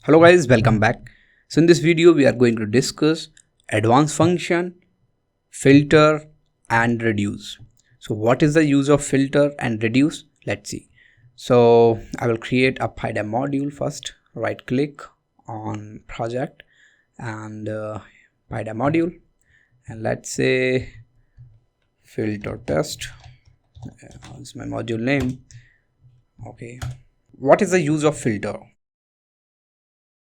Hello guys, welcome back. So in this video we are going to discuss advanced function, filter and reduce. So what is the use of filter and reduce? Let's see. So I will create a PyDem module first. Right click on project and PyDem module, and let's say filter test. It's my module name. Okay. What is the use of filter?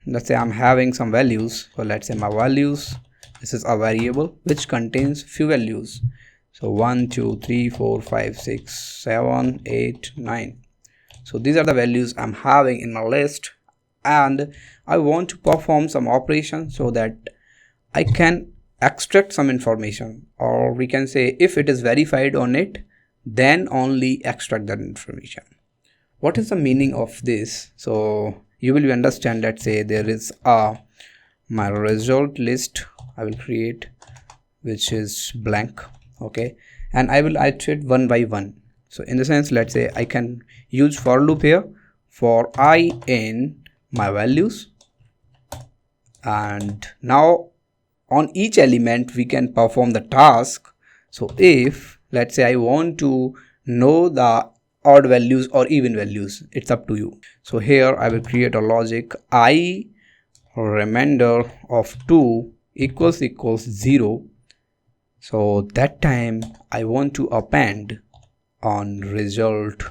Let's say I'm having some values. So let's say my values, this is a variable which contains few values. So 1 2 3 4 5 6 7 8 9. So these are the values I'm having in my list, and I want to perform some operation so that I can extract some information, or we can say if it is verified on it, then only extract that information. What is the meaning of this? So you will understand. Let's say there is my result list I will create, which is blank. Okay, and I will iterate one by one. So in the sense, let's say I can use for loop here for I in my values, and now on each element we can perform the task. So if let's say I want to know the odd values or even values, it's up to you. So here I will create a logic I remainder of 2 equals 0. So that time I want to append on result,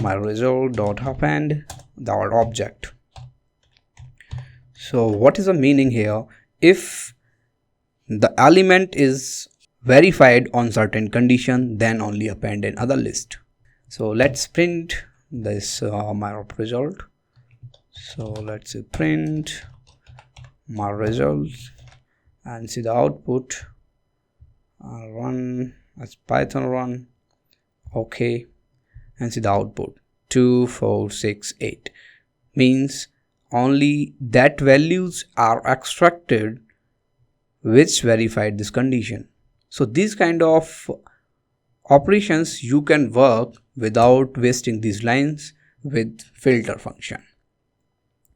my result dot append the object. So what is the meaning here? If the element is verified on certain condition, then only append in other list. So let's print this my result. So let's say print my results and see the output. I'll run as Python run. Okay, and see the output 2 4 6 8 means only that values are extracted which verified this condition. So these kind of operations you can work without wasting these lines with filter function.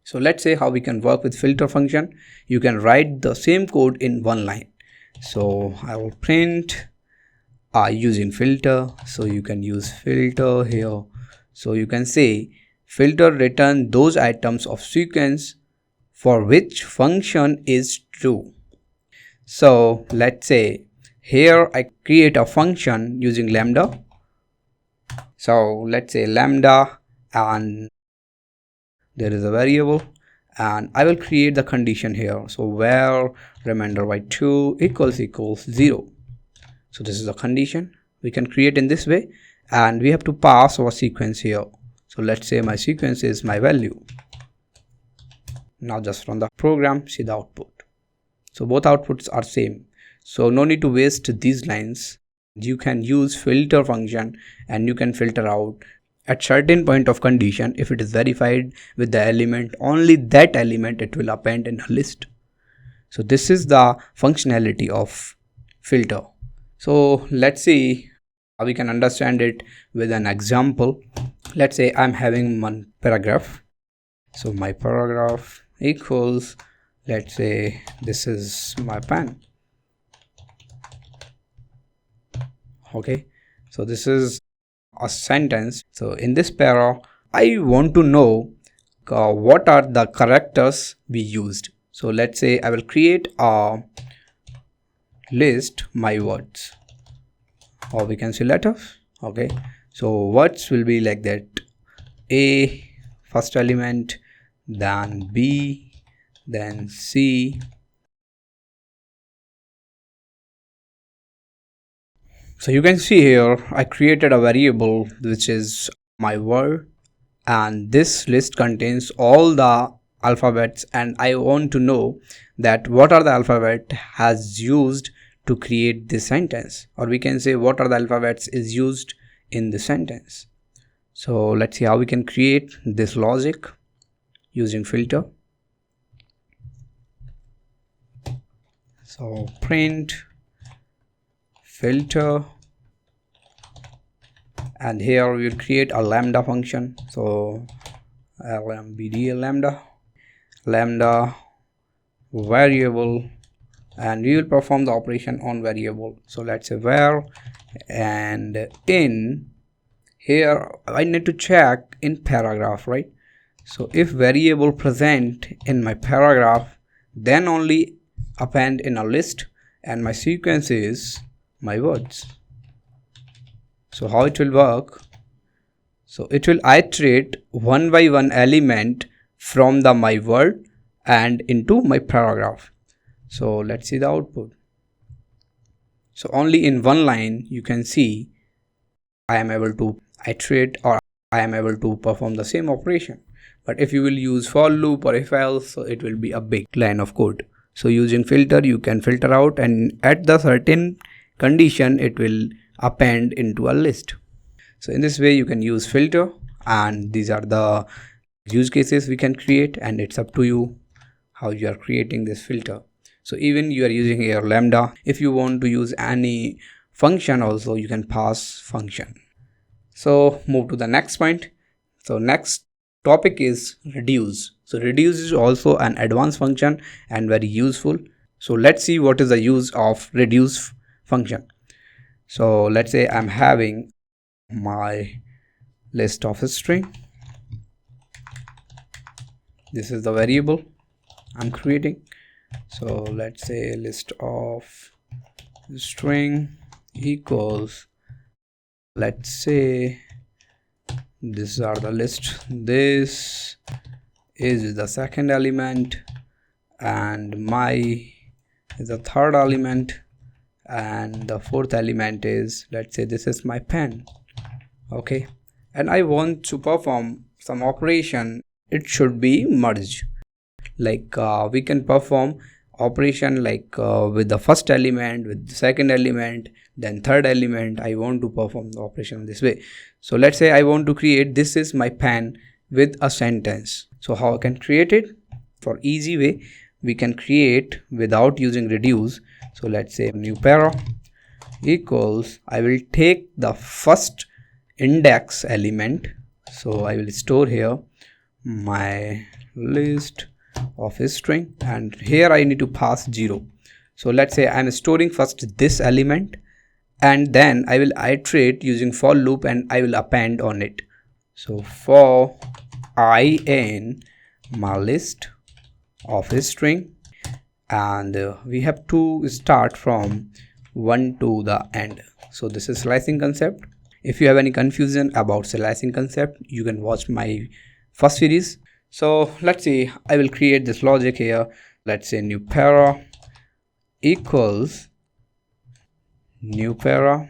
So let's say how we can work with filter function. You can write the same code in one line. So I will print using filter. So you can use filter here. So you can say filter return those items of sequence for which function is true. So let's say here I create a function using lambda. So let's say lambda, and there is a variable, and I will create the condition here. So where remainder by 2 equals 0. So this is a condition we can create in this way, and we have to pass our sequence here. So let's say my sequence is my value. Now just run the program, see the output. So both outputs are same. So no need to waste these lines. You can use filter function and you can filter out at certain point of condition. If it is verified with the element, only that element it will append in a list. So this is the functionality of filter. So let's see how we can understand it with an example. Let's say I'm having one paragraph. So my paragraph equals, let's say this is my pen. Okay, so this is a sentence. So in this para I want to know what are the characters we used. So let's say I will create a list my words, or we can say letters. Okay, so words will be like that: A first element, then B, then C. So you can see here I created a variable which is my word, and this list contains all the alphabets, and I want to know that what are the alphabet has used to create this sentence, or we can say what are the alphabets is used in the sentence. So let's see how we can create this logic using filter. So print filter, and here we will create a lambda function. So lambda, lambda variable, and we will perform the operation on variable. So let's say var, and in here I need to check in paragraph, right? So if variable present in my paragraph, then only append in a list, and my sequence is my words. So how it will work? So it will iterate one by one element from the my word and into my paragraph. So let's see the output. So only in one line you can see I am able to iterate, or I am able to perform the same operation. But if you will use for loop or if else, so it will be a big line of code. So using filter, you can filter out, and at the certain condition it will append into a list. So in this way you can use filter, and these are the use cases we can create, and it's up to you how you are creating this filter. So even you are using here lambda, if you want to use any function also, you can pass function. So move to the next point. So next topic is reduce. So reduce is also an advanced function and very useful. So let's see what is the use of reduce function. So let's say I'm having my list of a string. This is the variable I'm creating. So let's say list of string equals, let's say these are the list, this is the second element, and my is the third element, and the fourth element is, let's say this is my pen. Okay, and I want to perform some operation. It should be merged, like we can perform operation like with the first element, with the second element, then third element. I want to perform the operation this way. So let's say I want to create this is my pen with a sentence. So how I can create it? For easy way we can create without using reduce. So let's say new para equals, I will take the first index element. So I will store here my list of a string, and here I need to pass 0. So let's say I'm storing first this element, and then I will iterate using for loop, and I will append on it. So for I in my list of a string, and we have to start from 1 to the end. So this is slicing concept. If you have any confusion about slicing concept, you can watch my first series. So let's see, I will create this logic here. Let's say new para equals new para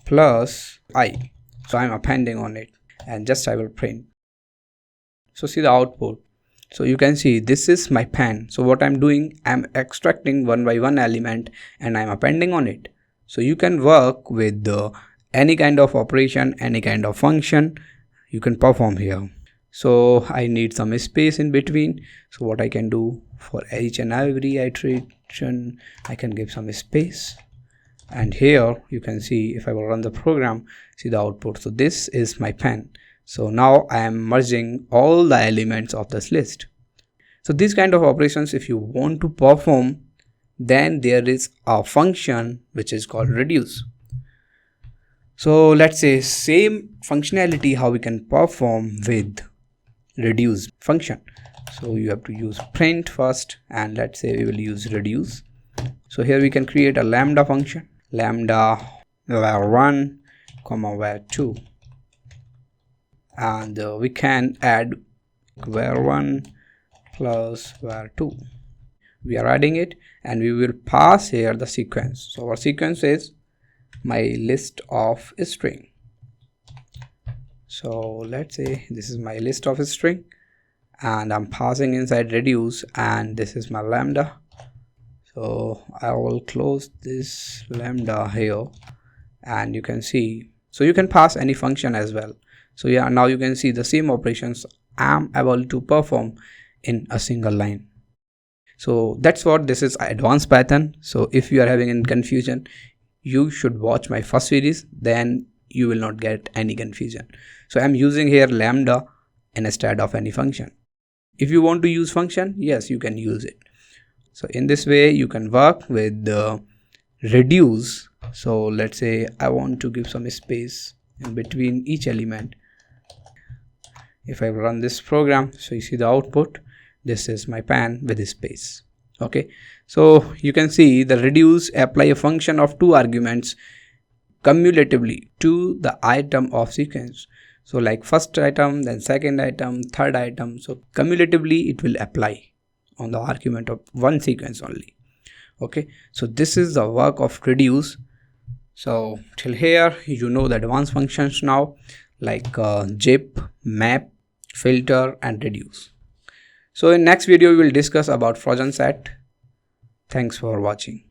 plus I. So I'm appending on it, and just I will print. So see the output. So you can see this is my pen. So what I'm doing, I'm extracting one by one element and I'm appending on it. So you can work with any kind of operation, any kind of function you can perform here. So I need some space in between. So what I can do, for each and every iteration I can give some space, and here you can see if I will run the program, see the output. So this is my pen. So now I am merging all the elements of this list. So these kind of operations, if you want to perform, then there is a function which is called reduce. So let's say same functionality how we can perform with reduce function. So you have to use print first, and let's say we will use reduce. So here we can create a lambda function, lambda var1 comma var2, and we can add var1 plus var2. We are adding it, and we will pass here the sequence. So our sequence is my list of a string. So let's say this is my list of a string, and I'm passing inside reduce, and this is my lambda. So I will close this lambda here, and you can see, so you can pass any function as well. So yeah, now you can see the same operations I'm able to perform in a single line. So that's what this is, advanced Python. So if you are having any confusion, you should watch my first series, then you will not get any confusion. So I'm using here lambda instead of any function. If you want to use function, yes, you can use it. So in this way you can work with reduce. So let's say I want to give some space in between each element. If I run this program, so you see the output, this is my pan with a space. Okay, so you can see the reduce apply a function of two arguments cumulatively to the item of sequence. So like first item, then second item, third item, so cumulatively it will apply on the argument of one sequence only. Okay, so this is the work of reduce. So till here you know the advanced functions now, like zip, map, filter and reduce. So in next video we will discuss about frozen set. Thanks for watching.